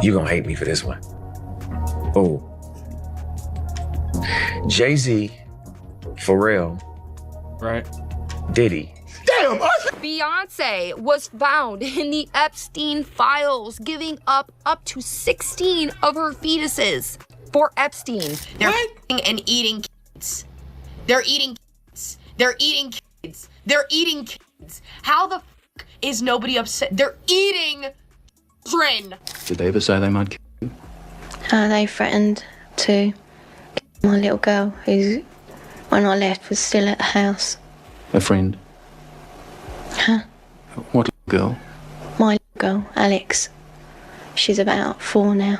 You gonna hate me for this one. Oh. Jay Z, Pharrell, right? Diddy. Damn! Beyoncé was found in the Epstein files, giving up to 16 of her fetuses for Epstein. They're and eating kids. They're eating kids. They're eating kids. They're eating kids. How the f is nobody upset? They're eating children. Did they ever say they might kill you? They threatened to kill my little girl, who, when I left, was still at the house. A friend? Huh? What little girl? My little girl, Alex. She's about 4 now.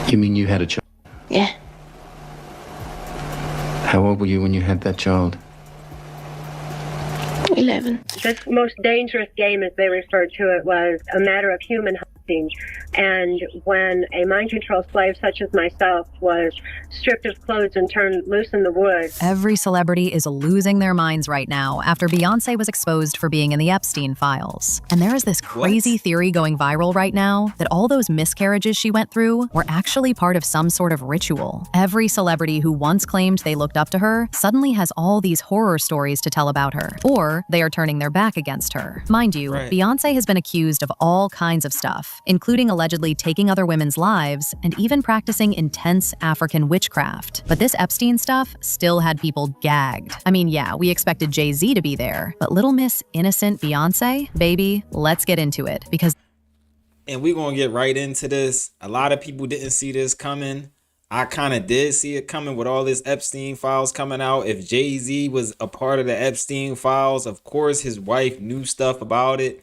You mean you had a child? Yeah. How old were you when you had that child? 11. This most dangerous game, as they referred to it, was a matter of human hunting. And when a mind control slave such as myself was stripped of clothes and turned loose in the woods. Every celebrity is losing their minds right now after Beyoncé was exposed for being in the Epstein files. And there is this crazy theory going viral right now that all those miscarriages she went through were actually part of some sort of ritual. Every celebrity who once claimed they looked up to her suddenly has all these horror stories to tell about her, or they are turning their back against her. Mind you, Beyoncé has been accused of all kinds of stuff, including allegedly taking other women's lives and even practicing intense African witchcraft. But this Epstein stuff still had people gagged. I mean, yeah, we expected Jay Z to be there, but little Miss Innocent Beyoncé, baby, let's get into it because. And we're gonna get right into this. A lot of people didn't see this coming. I kind of did see it coming with all this Epstein files coming out. If Jay Z was a part of the Epstein files, of course his wife knew stuff about it.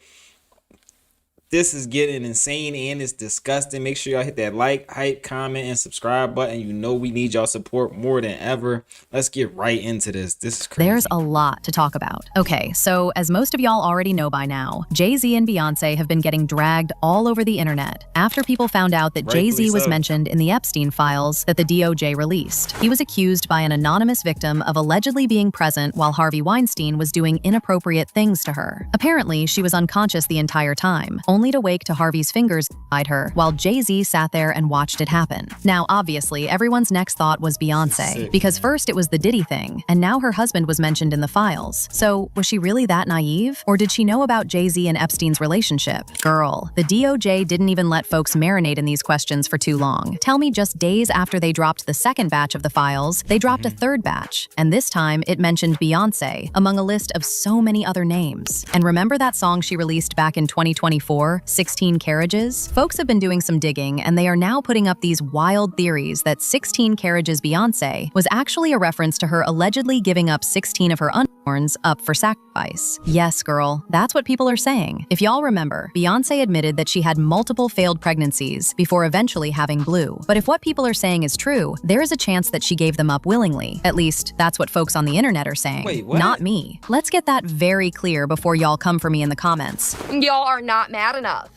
This is getting insane and it's disgusting. Make sure y'all hit that like, hype, comment, and subscribe button. You know we need y'all support more than ever. Let's get right into this. This is crazy. There's a lot to talk about. Okay, so as most of y'all already know by now, Jay Z and Beyoncé have been getting dragged all over the internet after people found out that Jay Z was mentioned in the Epstein files that the DOJ released. He was accused by an anonymous victim of allegedly being present while Harvey Weinstein was doing inappropriate things to her. Apparently, she was unconscious the entire time, only to wake to Harvey's fingers beside her while Jay Z sat there and watched it happen. Now, obviously, everyone's next thought was Beyoncé, because first it was the Diddy thing, and now her husband was mentioned in the files. So, was she really that naive? Or did she know about Jay Z and Epstein's relationship? Girl, the DOJ didn't even let folks marinate in these questions for too long. Tell me just days after they dropped the second batch of the files, they dropped a third batch, and this time it mentioned Beyoncé among a list of so many other names. And remember that song she released back in 2024? 16 Carriages? Folks have been doing some digging, and they are now putting up these wild theories that 16 Carriages Beyoncé was actually a reference to her allegedly giving up 16 of her unborns up for sacrifice. Yes, girl, that's what people are saying. If y'all remember, Beyoncé admitted that she had multiple failed pregnancies before eventually having Blue. But if what people are saying is true, there is a chance that she gave them up willingly. At least, that's what folks on the internet are saying. Wait, what? Not me. Let's get that very clear before y'all come for me in the comments. Y'all are not mad enough.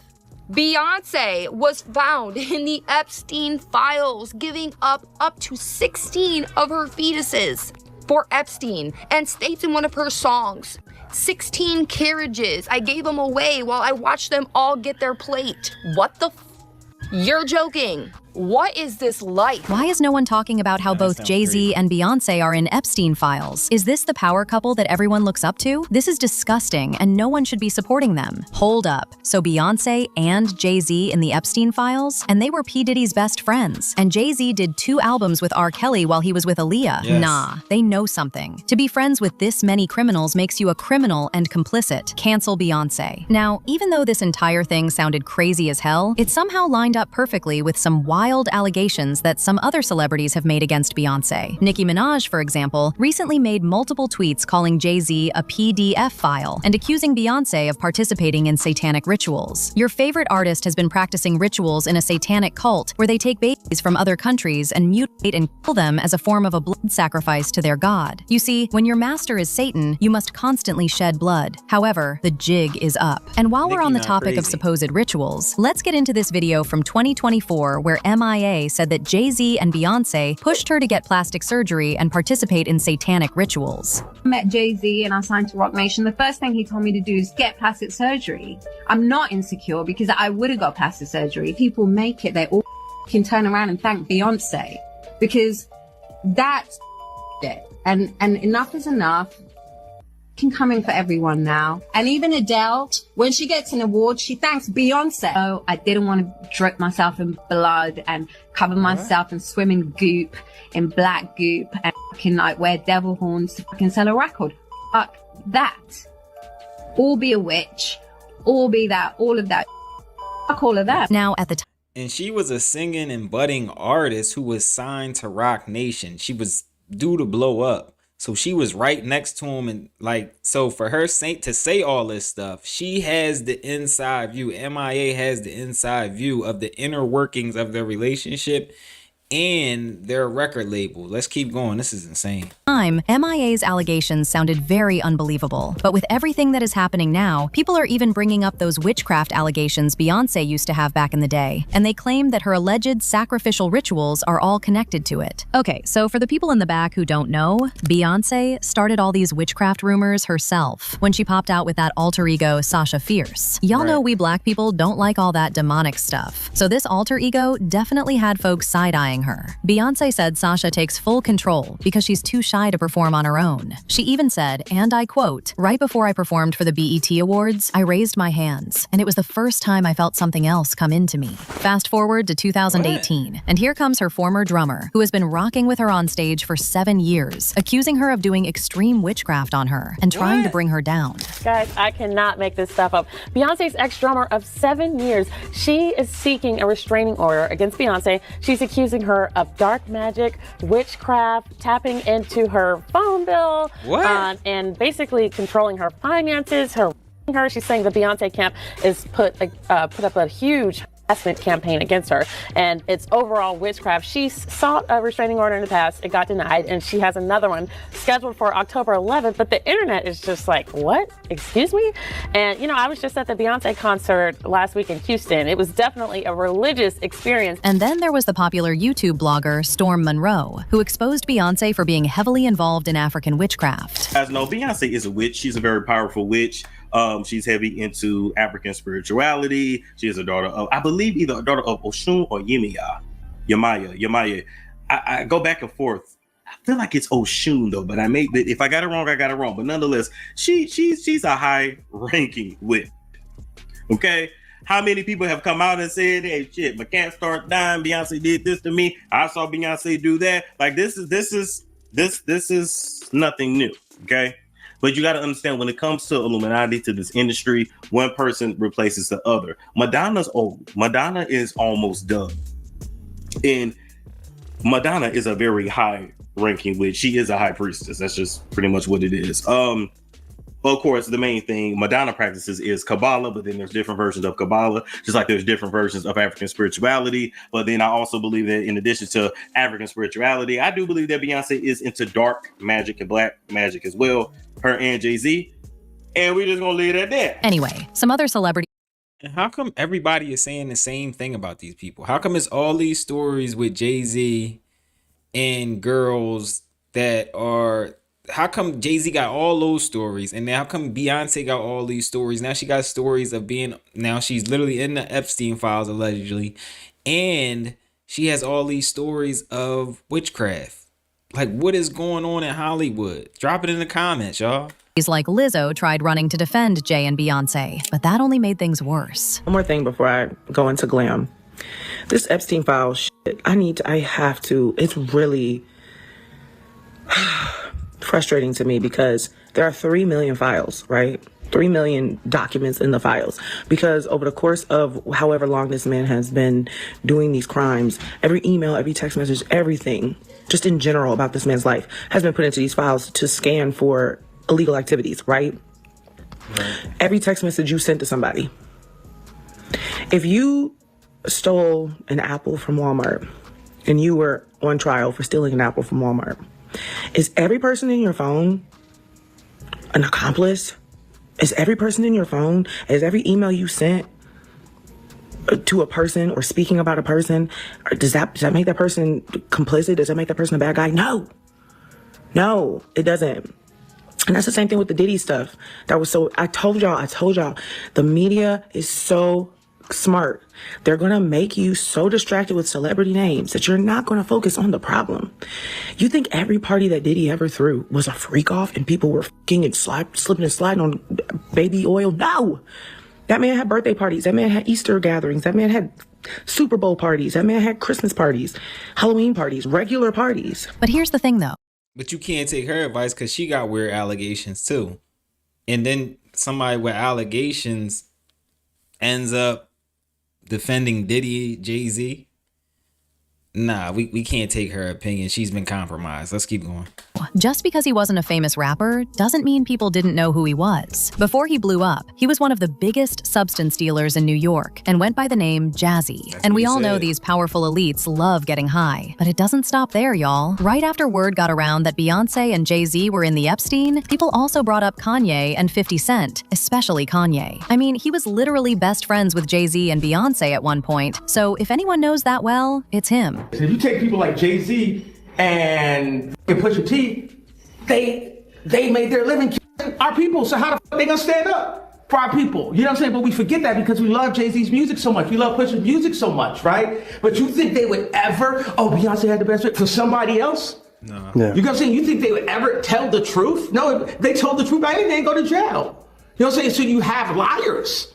Beyoncé was found in the Epstein files, giving up to 16 of her fetuses for Epstein, and states in one of her songs, 16 carriages. I gave them away while I watched them all get their plate. What the You're joking. What is this like? Why is no one talking about how both Jay Z and Beyoncé are in Epstein files? Is this the power couple that everyone looks up to? This is disgusting, and no one should be supporting them. Hold up. So Beyoncé and Jay Z in the Epstein files? And they were P. Diddy's best friends. And Jay Z did 2 albums with R. Kelly while he was with Aaliyah. Yes. Nah, they know something. To be friends with this many criminals makes you a criminal and complicit. Cancel Beyoncé. Now, even though this entire thing sounded crazy as hell, it somehow lined up perfectly with some wild allegations that some other celebrities have made against Beyoncé. Nicki Minaj, for example, recently made multiple tweets calling Jay Z a PDF file and accusing Beyoncé of participating in satanic rituals. Your favorite artist has been practicing rituals in a satanic cult where they take babies from other countries and mutilate and kill them as a form of a blood sacrifice to their god. You see, when your master is Satan, you must constantly shed blood. However, the jig is up. And while we're on the topic of supposed rituals, let's get into this video from 2024 where MIA said that Jay Z and Beyoncé pushed her to get plastic surgery and participate in satanic rituals. I met Jay Z and I signed to Rock Nation. The first thing he told me to do is get plastic surgery. I'm not insecure because I would have got plastic surgery. People make it, they all can turn around and thank Beyoncé because that's it. And enough is enough. Can come in for everyone now. And even Adele, when she gets an award, she thanks Beyonce. Oh, I didn't want to drip myself in blood and cover myself and swim in goop, in black goop, and fucking like wear devil horns to fucking sell a record. Fuck that. All be a witch. All be that. All of that. Fuck all of that. Now at the time. And she was a singing and budding artist who was signed to Rock Nation. She was due to blow up. So she was right next to him, and like, so for her to say all this stuff, she has the inside view. MIA has the inside view of the inner workings of their relationship and their record label. Let's keep going. This is insane. MIA's allegations sounded very unbelievable, but with everything that is happening now, people are even bringing up those witchcraft allegations Beyoncé used to have back in the day, and they claim that her alleged sacrificial rituals are all connected to it. Okay, so for the people in the back who don't know, Beyoncé started all these witchcraft rumors herself when she popped out with that alter ego Sasha Fierce. Y'all know we black people don't like all that demonic stuff, so this alter ego definitely had folks side-eyeing her. Beyoncé said Sasha takes full control because she's too shy to perform on her own. She even said, and I quote, "Right before I performed for the BET Awards, I raised my hands, and it was the first time I felt something else come into me." Fast forward to 2018, and here comes her former drummer, who has been rocking with her on stage for 7 years, accusing her of doing extreme witchcraft on her and trying to bring her down. Guys, I cannot make this stuff up. Beyonce's ex-drummer of 7 years, she is seeking a restraining order against Beyoncé. She's accusing her of dark magic, witchcraft, tapping into her phone bill, and basically controlling her finances, her. She's saying the Beyonce camp is put up a huge harassment campaign against her, and it's overall witchcraft. She sought a restraining order in the past. It got denied, and she has another one scheduled for October 11th, but the internet is just like, what? Excuse me? And, you know, I was just at the Beyonce concert last week in Houston. It was definitely a religious experience. And then there was the popular YouTube blogger Storm Monroe, who exposed Beyoncé for being heavily involved in African witchcraft. As you know, Beyonce is a witch. She's a very powerful witch. She's heavy into African spirituality. She is a daughter of, I believe, either a daughter of Oshun or Yemaya. I go back and forth. I feel like it's Oshun though, but if I got it wrong, I got it wrong. But nonetheless, she's a high-ranking witch. Okay, how many people have come out and said, "Hey, shit, my cat started dying. Beyonce did this to me. I saw Beyonce do that." Like this is nothing new. Okay. But you got to understand, when it comes to Illuminati, to this industry, one person replaces the other. Madonna's old. Madonna is almost done. And Madonna is a very high-ranking witch. She is a high priestess. That's just pretty much what it is. Of course, the main thing Madonna practices is Kabbalah, but then there's different versions of Kabbalah, just like there's different versions of African spirituality. But then I also believe that in addition to African spirituality, I do believe that Beyonce is into dark magic and black magic as well, her and Jay Z. And we're just going to leave it at that. Anyway, some other celebrities. And how come everybody is saying the same thing about these people? How come it's all these stories with Jay Z and girls that are... How come Jay Z got all those stories, and now how come Beyonce got all these stories? Now she got stories of being, now she's literally in the Epstein files allegedly, and she has all these stories of witchcraft. Like, what is going on in Hollywood? Drop it in the comments, y'all. Like Lizzo tried running to defend Jay and Beyonce, but that only made things worse. One more thing before I go into glam. This Epstein file shit, I have to, it's really frustrating to me because there are 3 million files, right? 3 million documents in the files, because over the course of however long this man has been doing these crimes, every email, every text message, everything, just in general about this man's life has been put into these files to scan for illegal activities, right? Every text message you sent to somebody. If you stole an apple from Walmart and you were on trial for stealing an apple from Walmart, is every person in your phone an accomplice? Is every person in your phone, is every email you sent to a person or speaking about a person, does that make that person complicit? Does that make that person a bad guy? No, it doesn't. And that's the same thing with the Diddy stuff. I told y'all, the media is so smart. They're going to make you so distracted with celebrity names that you're not going to focus on the problem. You think every party that Diddy ever threw was a freak off and people were fucking and slipping and sliding on baby oil? No. That man had birthday parties. That man had Easter gatherings. That man had Super Bowl parties. That man had Christmas parties, Halloween parties, regular parties. But here's the thing though. But you can't take her advice because she got weird allegations too. And then somebody with allegations ends up defending Diddy, Jay Z. Nah, we can't take her opinion. She's been compromised. Let's keep going. Just because he wasn't a famous rapper doesn't mean people didn't know who he was. Before he blew up, he was one of the biggest substance dealers in New York and went by the name Jazzy. And we all know these powerful elites love getting high. But it doesn't stop there, y'all. Right after word got around that Beyoncé and Jay Z were in the Epstein, people also brought up Kanye and 50 Cent, especially Kanye. I mean, he was literally best friends with Jay Z and Beyoncé at one point. So if anyone knows that well, it's him. If you take people like Jay Z and Pusha T, they made their living our people. So how the fuck they gonna stand up for our people? You know what I'm saying? But we forget that because we love Jay Z's music so much. We love Pusha's music so much, right? But you think they would ever? Oh, Beyonce had the best for somebody else? No. Yeah. You know what I'm saying? You think they would ever tell the truth? No, if they told the truth, they didn't go to jail. You know what I'm saying? So you have liars.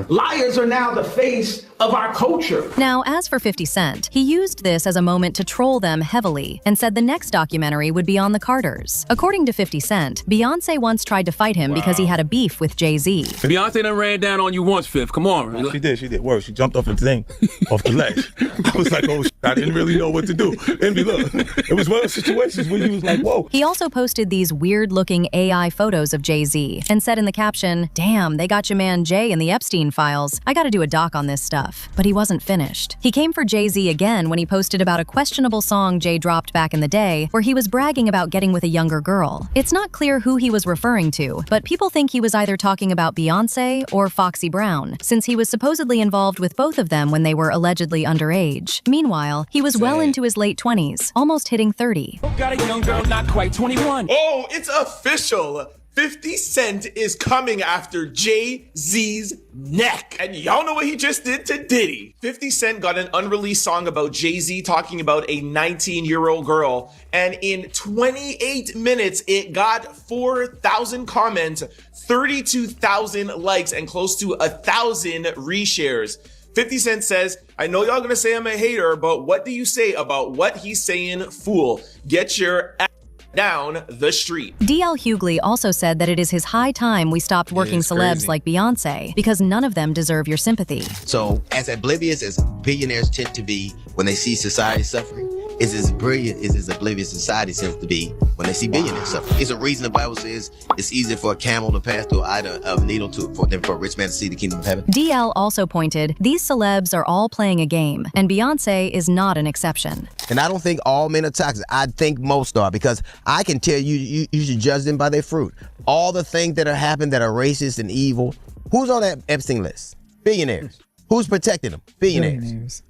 Liars are now the face of our culture. Now, as for 50 Cent, he used this as a moment to troll them heavily and said the next documentary would be on the Carters. According to 50 Cent, Beyoncé once tried to fight him because he had a beef with Jay Z. Beyonce done ran down on you once, Fifth. Come on. She did. Word, she jumped off the thing, off the ledge. I was like, oh, shit, I didn't really know what to do. Envy, look, it was one of those situations where you was like, whoa. He also posted these weird-looking AI photos of Jay Z and said in the caption, "Damn, they got your man Jay in the Epstein files. I gotta do a doc on this stuff." But he wasn't finished. He came for Jay Z again when he posted about a questionable song Jay dropped back in the day where he was bragging about getting with a younger girl. It's not clear who he was referring to, but people think he was either talking about Beyoncé or Foxy Brown, since he was supposedly involved with both of them when they were allegedly underage. Meanwhile, he was well into his late 20s, almost hitting 30. Got a young girl, not quite 21. Oh, it's official. 50 Cent is coming after Jay Z's neck. And y'all know what he just did to Diddy. 50 Cent got an unreleased song about Jay Z talking about a 19-year-old girl. And in 28 minutes, it got 4,000 comments, 32,000 likes, and close to 1,000 reshares. 50 Cent says, I know y'all gonna say I'm a hater, but what do you say about what he's saying, fool? Get your ass down the street. DL Hughley also said that it is his high time we stopped working celebs like Beyoncé because none of them deserve your sympathy. So as oblivious as billionaires tend to be when they see society suffering, is as brilliant as oblivious society seems to be when they see billionaires suffering. It's a reason the Bible says it's easier for a camel to pass through an eye of a needle than for a rich man to see the kingdom of heaven. DL also pointed, these celebs are all playing a game, and Beyoncé is not an exception. And I don't think all men are toxic. I think most are, because I can tell you should judge them by their fruit. All the things that are happening that are racist and evil, who's on that Epstein list? Billionaires. Who's protecting them? Billionaires.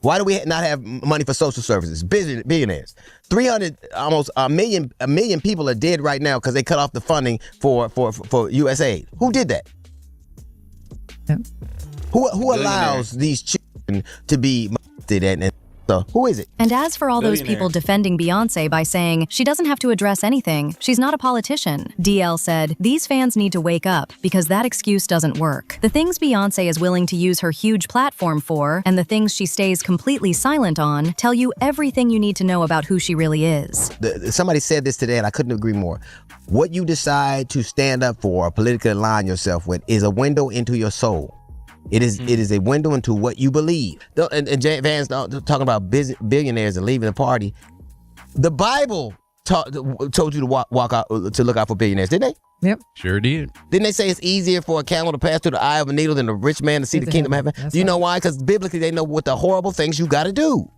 Why do we not have money for social services? Billionaires. 300, almost a million people are dead right now because they cut off the funding for USAID. Who did that? Yep. Who allows these children to be molested and so who is it? And as for all those people defending Beyoncé by saying she doesn't have to address anything, she's not a politician, DL said, these fans need to wake up because that excuse doesn't work. The things Beyoncé is willing to use her huge platform for and the things she stays completely silent on tell you everything you need to know about who she really is. Somebody said this today and I couldn't agree more. What you decide to stand up for or politically align yourself with is a window into your soul. It is a window into what you believe. And Jay Vance talking about billionaires and leaving the party. The Bible told you to walk out to look out for billionaires, didn't they? Yep, sure did. Didn't they say it's easier for a camel to pass through the eye of a needle than a rich man to see the kingdom of heaven? Do you know why? Because biblically they know what the horrible things you got to do.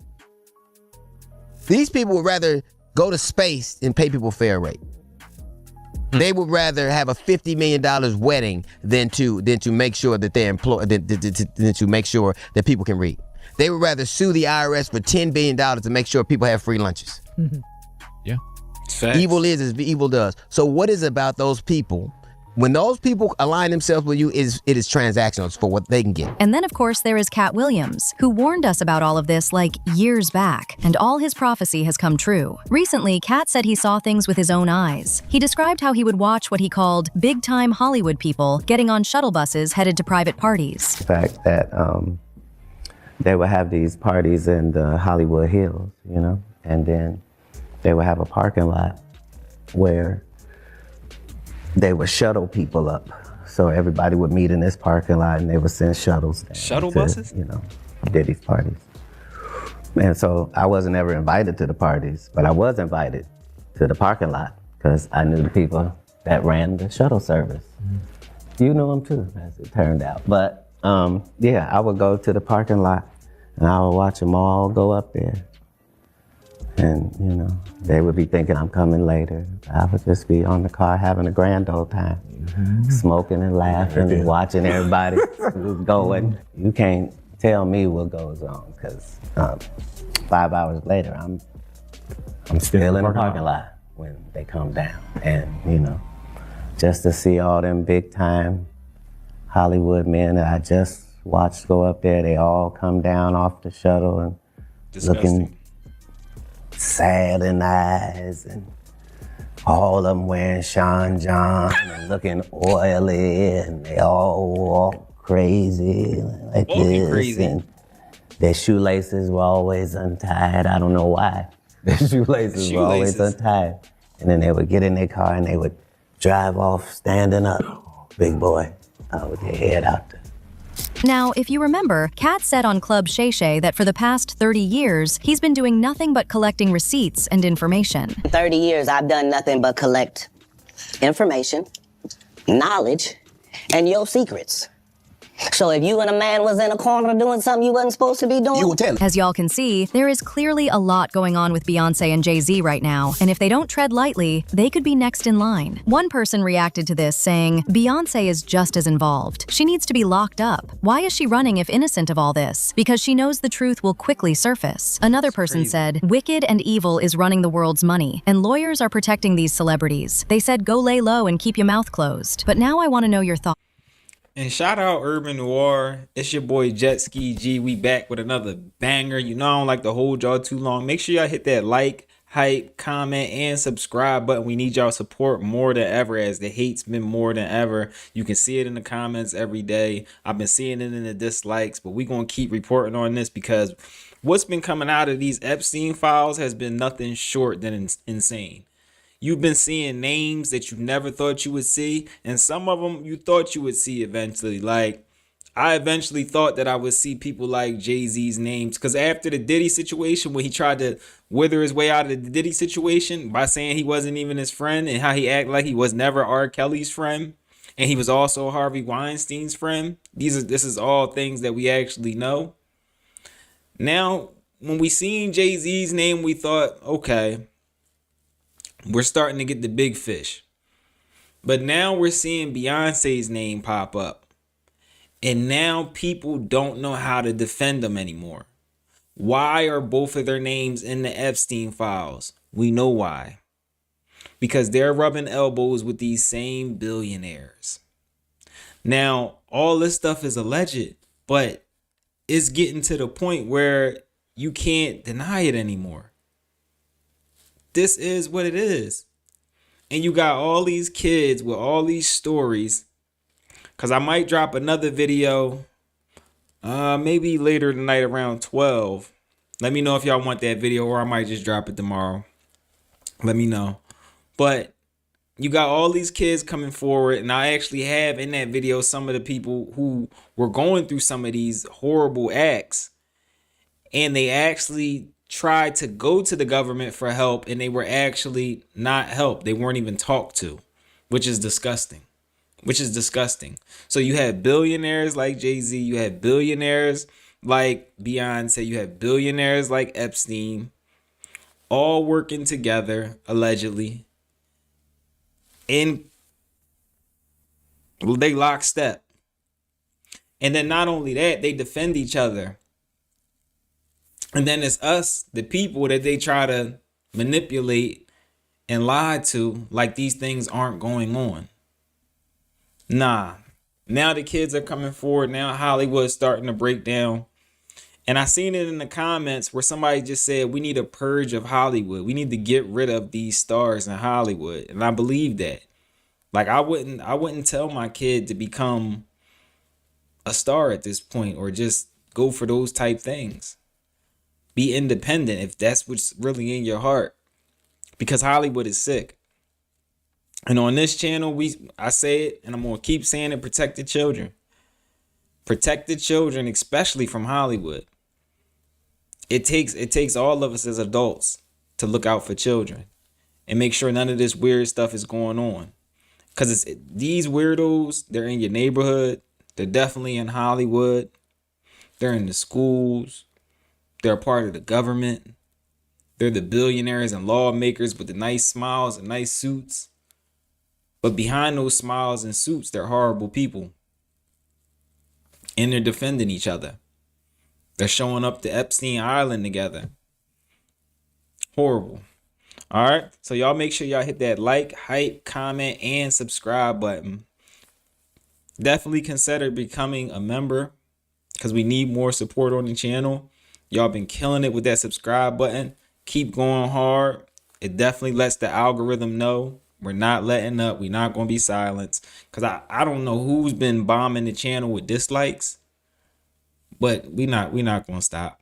These people would rather go to space and pay people fair rate. They would rather have a $50 million wedding than to make sure that they're employed, than to make sure that people can read. They would rather sue the IRS for $10 billion to make sure people have free lunches. Yeah. Facts. Evil is as evil does. So what is it about those people? When those people align themselves with you, it is transactional for what they can get. And then, of course, there is Cat Williams, who warned us about all of this like years back, and all his prophecy has come true. Recently, Cat said he saw things with his own eyes. He described how he would watch what he called big-time Hollywood people getting on shuttle buses headed to private parties. The fact that they would have these parties in the Hollywood Hills, you know, and then they would have a parking lot where they would shuttle people up. So everybody would meet in this parking lot and they would send shuttles. Shuttle buses? You know, did these parties. And so I wasn't ever invited to the parties, but I was invited to the parking lot because I knew the people that ran the shuttle service. You knew them too, as it turned out. But yeah, I would go to the parking lot and I would watch them all go up there. And, you know, they would be thinking I'm coming later. I would just be on the car having a grand old time, smoking and laughing and watching everybody who's going. You can't tell me what goes on because 5 hours later, I'm still in the parking lot when they come down. And, you know, just to see all them big time Hollywood men that I just watched go up there, they all come down off the shuttle and looking sad in the eyes, and all of them wearing Sean John and looking oily, and they all walk crazy like this. Crazy. And their shoelaces were always untied. I don't know why. Their shoelaces were always untied. And then they would get in their car and they would drive off standing up, big boy, with their head out there. Now, if you remember, Kat said on Club Shay Shay that for the past 30 years, he's been doing nothing but collecting receipts and information. 30 years, I've done nothing but collect information, knowledge, and your secrets. So if you and a man was in a corner doing something you wasn't supposed to be doing, you would tell him. As y'all can see, there is clearly a lot going on with Beyoncé and Jay Z right now, and if they don't tread lightly, they could be next in line. One person reacted to this saying, Beyoncé is just as involved. She needs to be locked up. Why is she running if innocent of all this? Because she knows the truth will quickly surface. Another person said, wicked and evil is running the world's money, and lawyers are protecting these celebrities. They said go lay low and keep your mouth closed. But now I want to know your thoughts. And shout out Urban Noir. It's your boy Jet Ski G. We back with another banger. You know I don't like to hold y'all too long. Make sure y'all hit that like, hype, comment, and subscribe button. We need y'all support more than ever, as the hate's been more than ever. You can see it in the comments every day. I've been seeing it in the dislikes, but we gonna keep reporting on this because what's been coming out of these Epstein files has been nothing short than insane. You've been seeing names that you never thought you would see, and some of them you thought you would see eventually. Like, I eventually thought that I would see people like Jay Z's names, because after the Diddy situation, when he tried to wither his way out of the Diddy situation by saying he wasn't even his friend, and how he acted like he was never R. Kelly's friend, and he was also Harvey Weinstein's friend. This is all things that we actually know. Now, when we seen Jay Z's name, we thought, okay, we're starting to get the big fish. But now we're seeing Beyonce's name pop up. And now people don't know how to defend them anymore. Why are both of their names in the Epstein files? We know why. Because they're rubbing elbows with these same billionaires. Now, all this stuff is alleged, but it's getting to the point where you can't deny it anymore. This is what it is. And you got all these kids with all these stories. Because I might drop another video maybe later tonight around 12. Let me know if y'all want that video, or I might just drop it tomorrow. Let me know. But you got all these kids coming forward, and I actually have in that video some of the people who were going through some of these horrible acts. And they actually tried to go to the government for help, and they were actually not helped. They weren't even talked to, which is disgusting. So you have billionaires like Jay Z, you have billionaires like Beyonce, you have billionaires like Epstein, all working together, allegedly, in They lockstep. And then not only that, they defend each other. And then it's us, the people, that they try to manipulate and lie to, like these things aren't going on. Nah. Now the kids are coming forward. Now Hollywood's starting to break down. And I seen it in the comments where somebody just said, we need a purge of Hollywood. We need to get rid of these stars in Hollywood. And I believe that. Like, I wouldn't tell my kid to become a star at this point or just go for those type things. Be independent if that's what's really in your heart, because Hollywood is sick. And on this channel, I say it, and I'm going to keep saying it, protect the children. Protect the children, especially from Hollywood. It takes all of us as adults to look out for children and make sure none of this weird stuff is going on. Because these weirdos, they're in your neighborhood. They're definitely in Hollywood. They're in the schools. They're a part of the government. They're the billionaires and lawmakers with the nice smiles and nice suits. But behind those smiles and suits, they're horrible people. And they're defending each other. They're showing up to Epstein Island together. Horrible. All right. So y'all make sure y'all hit that like, hype, comment, and subscribe button. Definitely consider becoming a member because we need more support on the channel. Y'all been killing it with that subscribe button. Keep going hard. It definitely lets the algorithm know we're not letting up. We're not going to be silenced. Because I don't know who's been bombing the channel with dislikes. But we not going to stop.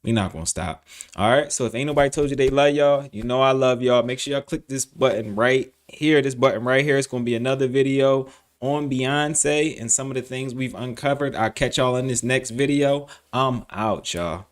We're not going to stop. All right. So if ain't nobody told you they love y'all, you know I love y'all. Make sure y'all click this button right here. This button right here. It's going to be another video on Beyonce and some of the things we've uncovered. I'll catch y'all in this next video. I'm out, y'all.